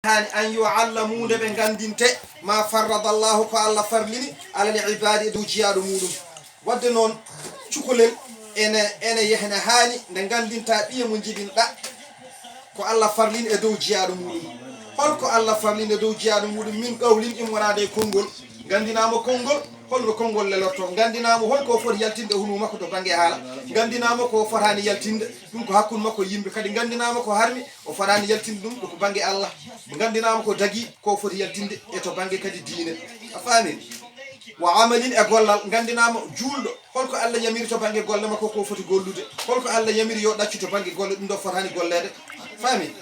hani an yu'allamuna be gandinte ma farradallahu ko Allah farlini ala al-ibadi du jiyaadu mudum wadde non cukolel ene yehna hani de gandinta biye mun jibinda ko Allah farlini e dow jiyaadu mudum holko Allah farlini e dow jiyaadu mudum min qawlin imwarade kongol gandinamo kongol holno kongol lelorto gandinamo holko foti yaltinde hunu makko to bangi hala gandinamo ko fotani yaltinde dum ko hakkun makko yimbe kadi gandinamo ko harmi o fotani yaltinde dum ko bangi Allah gandinamo ko dagi ko foti yaltinde e to bangi kadi diine afami wa amalin e gollal gandinamo juldo holko Allah yamiri to bangi golle makko ko foti gollude holko Allah yamiri yo daccu to bangi golle dum do fotani gollede fami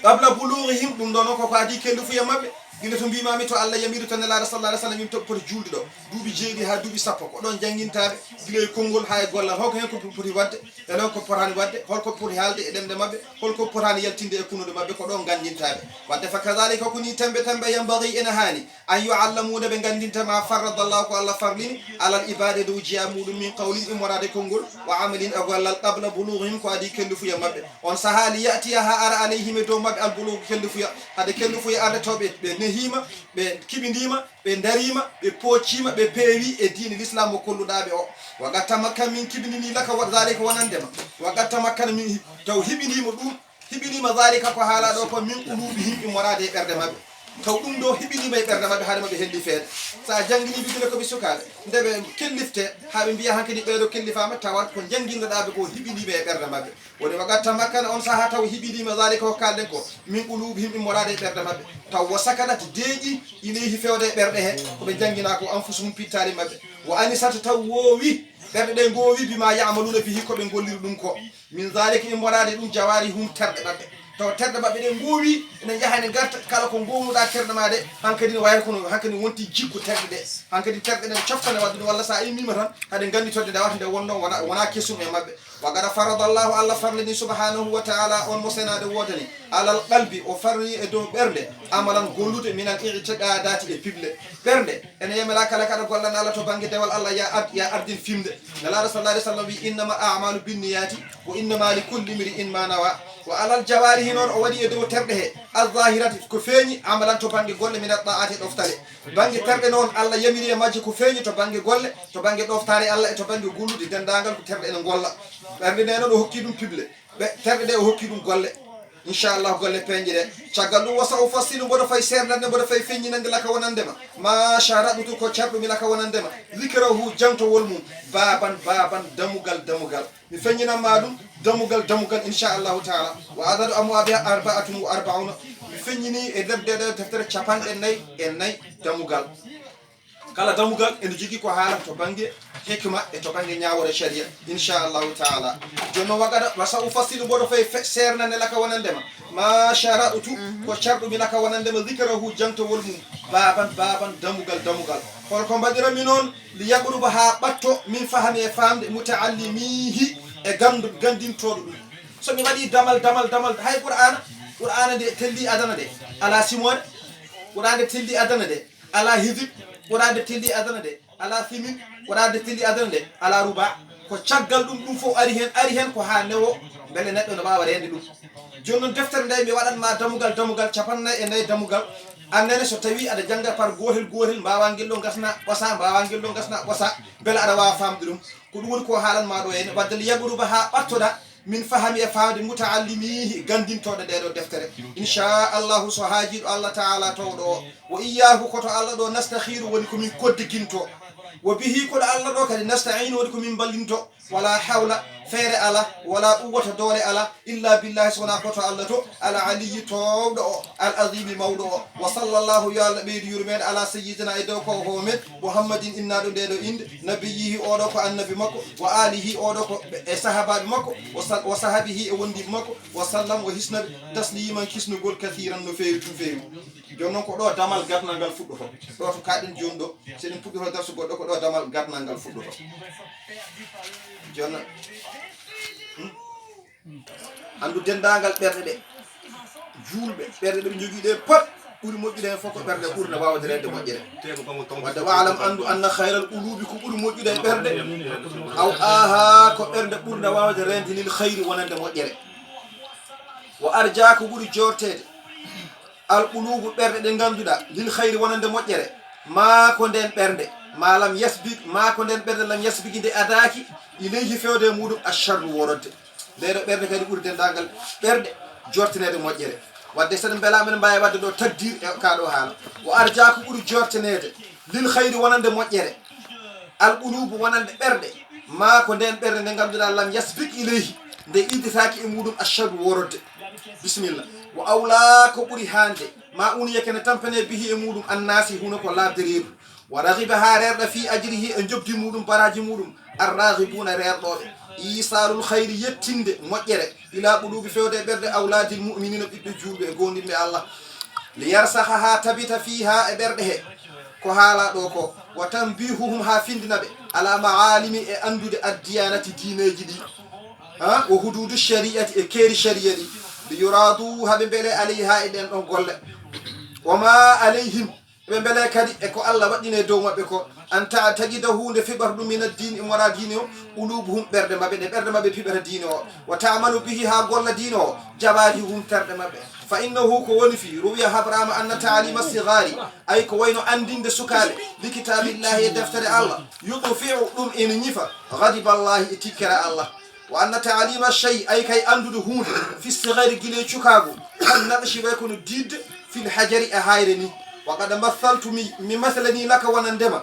qabla bulughihim dum do non ko adi kellu fu yambe gila to mbimami to Allah yamiru to nelaɗo sallallahu alaihi wasallam to poti julde do duubi jeedi ha duubi sappo ko don jangintabe gila kongol ha e gollal holko hen ko poti wadde e non ko potani wadde holko poti halde e demde mabbe holko potani yaltinde e kunude mabbe ko don gandintabe wadde fa kazalika ko ni tembe yambaghi ina hani an yu'allamuna be gandinta ma faradallahu ko Allah farlini ala al-ibadi do jiya mudum min qawlin imrade kongol wa amalin e gollal qabla bulughihim ko adi kellu fu mabbe on sahali yati ha ara alayhim do mabbe al bulugh kellu fu hade kellu fu arde tobe be hima be kibindima be darima be pochima be pewi e diini l'islam ko kolludabe o wagatta makka min kibindini laka wa zalika wanandema wagatta makka min taw hibinima dum hibinima zalika ko hala do ko min ulubi himbe morade e berde mabbe taw dum do hibinima e berde mabbe haade mabbe helli feede sa jangini bidule ko be sukabe ndebe kellifte haabe biya hankadi be do kellifama tawat ko jangindabe ko hibinima e berde mabbe woni wagatta makka on saha taw hibinima zalika ko kalden ko min ulubi himbe morade e berde mabbe taw wasakanat deeji ilayhi fewde berde he ko be jangina ko anfusum pittari mabbe wa anisata taw wowi berde de gowi bima ya'maluna fihi ko be golliru dum ko min zalika imwarade dum jawari hum terde mabbe taw terde mabbe de gowi ene jahane garta kala ko gomuda terde made hankadi way ko hankadi wonti jikku terde de hankadi terde de ciofane wadde walla sa imima tan hade gandi torde de watde wonno wana kesum e mabbe وقد فرض الله الله فرلني سبحانه وتعالى on mosenade wodani alal qalbi o farri e do berde amalan gollude min al i'tiqadati e pible berde ene yemela kala kala gollan Allah to bangi dewal Allah ya ardin fimde nala sallallahu alaihi wasallam wi innama a'malu binniyati wa innama likulli imrin ma nawa wa alal jawarihi non o wadi e do terde he az-zahirati ko feñi amalan to bangi golle min at-ta'ati doftale bangi terde non Allah yamiri e majji ko feñi to bangi golle to bangi doftare Allah e to bangi gollude dendangal ko terde en golla berde neno do hokki dum pible be terde de o hokki dum golle inshallah golle penji de ciagal dum wasa o fasilu bodo fay sernande bodo fay feññinande laka wonandema ma sharatu ko ciardu mi laka wonandema zikrahu janto wol mum baban damugal mi feññina madum damugal inshallah taala wa adadu amwabi arba'atun wa arba'una mi feññini e debde teftere capande nay damugal kala damugal en jigi ko haala to bangi hikma e to bangi nyaawore sharia inshallah taala jonno wagada wasa ufasilu bodo fay serna ne laka wonandema ma shara'utu ko chardu bi laka wonandema zikrahu janto wol mum baban damugal hol ko badira minon li yaqrubu ha batto min fahami e famde mutaallimihi e gandintodo dum so mi wadi damal hay qur'ana de telli adana de ala simon qur'ana de telli adana de ala hizib wadade tilli adana de ala fimin wadade tilli adana de ala ruba ko caggal dum fo ari hen ko ha newo bele neddo no bawa rende dum jonnon deftere nday mi wadan ma damugal capanna e nay damugal annene so tawi ada janga par gohel bawa gello gasna wasa bele ada wa famde dum ko dum woni ko halan ma do en waddal yaguru ba ha battoda min fahami e faade mutaallimihi gandintoɗo de do deftere insha Allah so haaji Allah taala tawdo wa iyyahu koto Allah do nastakhiru woni ko min koddiginto wa bihi ko Allah do kadi nasta'inu woni ko min ballinto wala hawla fere ala wala quwwata dole ala illa billahi subhanahu wa ta'ala to ala aliyyi tawdo al azimi mawdo wa sallallahu ya nabi yurmen ala sayyidina ido ko homet muhammadin inna do dedo inde nabiyhi odo ko annabi makko wa alihi odo ko e sahababe makko wa sahabihi e wondi makko wa sallam wa hisna tasliman kisnugol kathiran no feewi jonnon ko do damal gatnangal fuddo do to kaden jondo sen puddo darsu goddo ko do damal gatnangal fuddo jonnon andu dendangal berde de julbe berde be jogi de pat buri mojjude foko berde burna wawde rede mojjere wadda waalam andu anna khayral qulubi ko buri mojjude berde aw aha ko berde burna wawde rede lil khayri wonande mojjere wa arja ko buri jortede al qulubu ɓerde ɗe ganduɗa lil khayri wonande moƴƴere ma ko nden ɓerde ma lam yasbik ma ko nden ɓerde lam yasbiki nde adaki ilayhi fewde e muɗum acharru worodde ndeɗo ɓerde kadi ɓuri dendagal ɓerde jortinede moƴƴere wadde saɗa beelama ne mbawi wadde ɗo tagdir e kaɗo haala o arja ko ɓuri jortinede lil khayri wonande moƴƴere al qulubu wonande ɓerde ma ko nden ɓerde nde ganduɗa lam yasbik ilayhi nde idditaki e muɗum acharru worodde bisimilla wo awla ko ɓuri hande ma uniye kene tampane bihi e muɗum annasi huno ko labde reedu wa ragiba ha rerɗa fi ajrihi e jobdi muɗum baraji muɗum arragibuna rerɗoɓe isalul khayri yettinde moƴƴere ila ɓuluɓi fewde e ɓerde awladil muminina ɓiɓɓe julɓe e gondinɓe allah li yarsaha ha tabita fiha e ɓerɗe he ko haala ɗo ko wa tanbihuhum ha findinaɓe ala maalimi e andude addiyanati diineji ɗi ha wo hududu shariati e keeri sharia ɗi li yuradu haɓe beele alayha e ɗen ɗon golle wama alayhim ɓe beele kadi e ko allah waɗɗine dow maɓɓe ko an tagida hunde fiɓata ɗum min addine e wona diine o ulubuhum ɓerde maɓɓe ɗe ɓerde maɓɓe piɓata diine o wa tamalu bihi ha golla diine o jabarihum terɗe maɓɓe fa innahu ko woni fi ruwiya habrama anna talima sigari ay ko wayno andinde sukaɓe li kitabillahi e deftere allah yudfiu ɗum ene ñifa gadiballahi e tikkere allah wa anna talima chey ay kay andude hunde fi sigari guile cukago kan naqshi way kono didde fil hajari e hayre ni wa qad mathaltu mi masalani laka wona ndema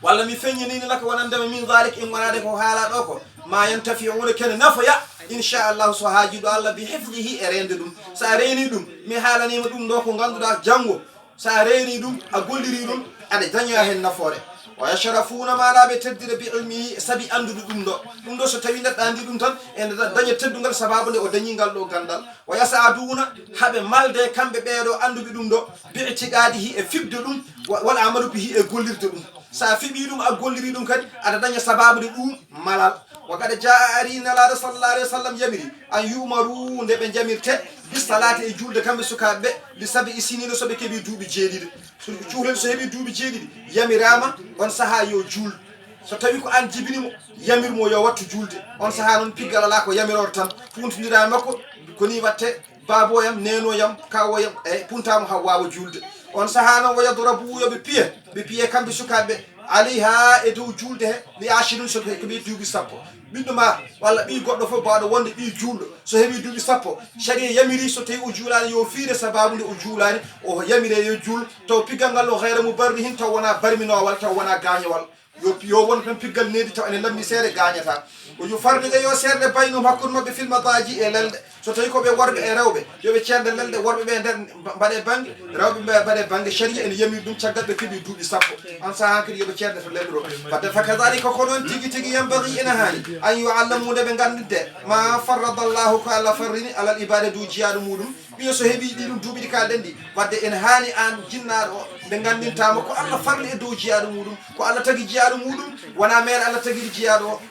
walla mi feññinini laka wona ndema min dalik in wonade ko haala ɗo ko ma yantafiuna kene nafoya inchallahu so haajiɗo allah bi hifdihi e rende ɗum sa reeni ɗum mi haalanima ɗum ɗo ko ganduɗa janggo sa reeni ɗum a golliri ɗum aɗa dañoya hen nafoore wa yashrafuna malaɓe teddire bi ilmihi saabi andude ɗum ɗo so tawi neɗɗo andi ɗum tan ene daña teddugal sababu nde o dañingal ɗo gandal wa yasaduna haɓe malde kamɓe ɓeeɗo anduɓe ɗum ɗo bi itiqadihi e fibde ɗum wal amalu bihi e gollirde ɗum sa fiɓi ɗum a golliri ɗum kadi aɗa daña sababude ɗum malal wa kad jaa ari nalaɗo sallallah alayhi wa sallam yamiri an yumaru nde ɓe jamirte bis salati e julde kamɓe sukaɓeɓe li sabi isinino soɓe keeɓi duuɓi jeeɗiɗi cuhlel so heeɓi duuɓi jeeɗiɗi yamirama on saaha yo juulde so tawi ko an jibinimo yamirmo yo wattu julde on saaha noon piggal ala ko yamiror tan puntodira makko koni watte baboyam nenoyam kawoyam e puntamo ha wawa julde on saaha noon wayadorabu yoɓe piye kamɓe sukaɓeɓe alayha e dow julde he li ashirin so ko ɓi duuɓi sappo ɓiɗɗo ma walla ɓi goɗɗo fof mbaɗo wonde ɓi juulɗo so heeɓi duuɓi sappo caɗi yamiri so tawi o juulani yo fiire sababu nde o juulani o yamire yo juul taw piggal ngal o hayra mo barri hin taw wona barminowal taw wona gañowal yo won tan piggal nedi taw ene lammi seeɗa gañata o yo farɗude yo seerɗe baynum hakkude mabɓe filmataji e lelde so tawi koɓe worɓe e rewɓe yoɓe ceerɗe lelde worɓe ɓe nder mbaɗe banggue rewɓe ɓe mbaɗe banggue sharia ene yamiri ɗum caggal ɓe keeɓi duuɓi sappo on saaha kadi yoɓe ceerɗe to lelde ɗo wadde fa kadalika ko noon tigui tigui yambagi ene hani an yuallamude ɓe gandinte ma farradallahu ko allah farrini alal ibade dow jiyaɗo muɗum ɓiyo so heeɓi ɗiɗum duuɓi ɗi kalɗen ɗi wadde ene hani an jinnaɗo o ɓe gandintama ko allah farli e dow jiyaɗo muɗum ko allah tagui jiyaɗo muɗum wona mere allah taguiɗi jiyaɗo o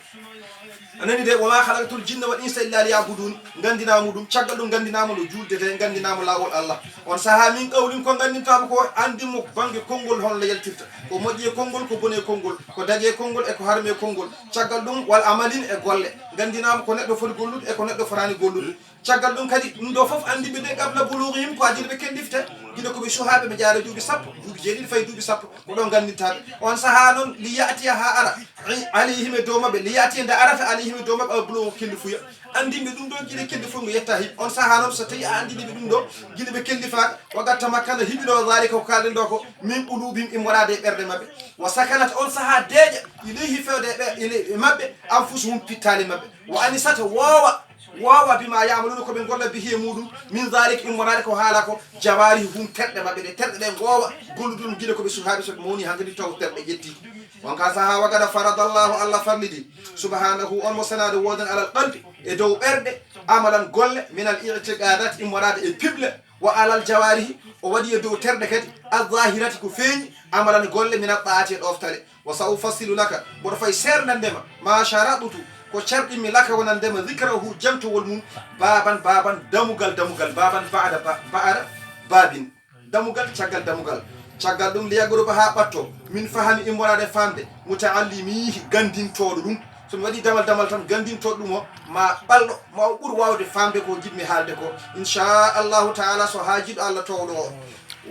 anani de wama halaqatul jinna wal insa illa liya'budun gandinamo ɗum caggal ɗum gandinamo ɗo juldete gandinamo lawol allah on saaha min qawlin ko gandintama ko andimo banggue konngol holno yaltirta ko moƴƴi e konngol ko boni e konngol ko dague e konngol e ko harmi e konngol caggal ɗum wal amalin e golle gandinama ko neɗɗo foti gollude e ko neɗɗo fotani gollude caggal ɗum kadi ɗum ɗo foof andiɓe de qabla bulughihim ko ajiɗo ɓe kendifte guila koɓe suhaɓe ɓe jaara duuɓi sappo duuɓi jeeɗiɗi fayi duuɓi sappo ko ɗon gandintaɓe on saaha noon li yatiya ha ara alayhim e dow maɓɓe li yatiya nde arata alayhim e dow maɓɓe bulughu kelli fuya andimɓe ɗum ɗo guila kelli fuya ngo yetta hiɓ on saaha noon so tawi a andiniɓe ɗum ɗo guila ɓe kellifaɓe wagatta makkanda hiɓino zalika ko kalɗen ɗo ko min qulubihim e waɗade e ɓerde maɓɓe wa sakanata on saaha deeƴa ilayhi fewde e maɓɓe anfusuhum pittali maɓɓe wa anisata wowa bima yamaluna koɓe golla bihi e muɗum min zalik in wonade ko haala ko jawari hum terɗe maɓɓe ɗe terɗe ɗe gowa gollude ɗum guila koɓe suhaɓe soɓe mawni hankadi taw terɗe ƴetti wonka saaha wagada faradallahu allah farlidi subhanahu on mo senade woden alal qalbi e dow ɓerɗe amalan golle minal itiqadat in wonade e pible wa alal jawarihi o waɗi e dow terɗe kadi azahirati ko feeñi amalan golle minal ɗaati e ɗoftale wa sa ufassilu laka mboɗo fay serdandema ma sharaɓutu ko carɗimi laka wonandema zikrahu jamtowol mum baban damugal baban baada babin damugal caggal ɗum liyagoruba ha ɓatto min fahami immorade famde mutaallimihi gandintoɗo ɗum so mi waɗi damal tan gandinto ɗum o ma ɓalɗo ma o ɓuur wawde famde ko jiɗmi haalde ko inchallahu taala so haajiɗo Allah towɗo o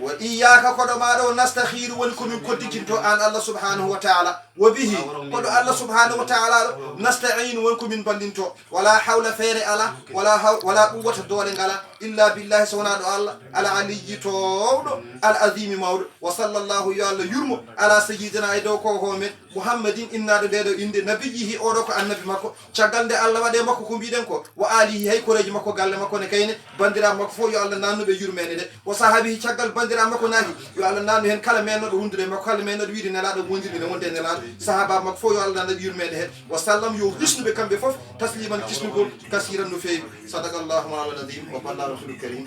wa iyaka koɗo maɗa o nastahiru woni komin kodditinto an Allah subhanahu wa taala wa bihi koɗo Allah subhanahu wa taala ɗo nasta'inu woni komin ballinto wala hawla feere ala wala quwwata doole ngala illa billahi so wona ɗo Allah ala aliyyi towɗo al azimi mawɗo wa sallallahu yo Allah yurmo ala sayyidina e dow koko men muhammadin innade nde ɗo inde nabiyihi oɗo ko annabi makko caggal nde Allah waɗe makko ko mbiɗen ko wa alihi hay koreji makko galle makko ne kayne bandiraɓe makko fof yo Allah nannuɓe yurmede nde wa sahabihi caggal bandiraɓe makko naaki yo Allah nannu hen kala mennoɗo hundude makko kala mennoɗo wiide nelaɗo wondirde ne wonde nelaɗo sahabaɓe makko fof yo Allah nannuɓe yurmede hen wa sallam yo hisnuɓe kamɓe fof tasliman kisnugol kasiran no fewi sadakallahu ma'al azim wa balla rasulul karim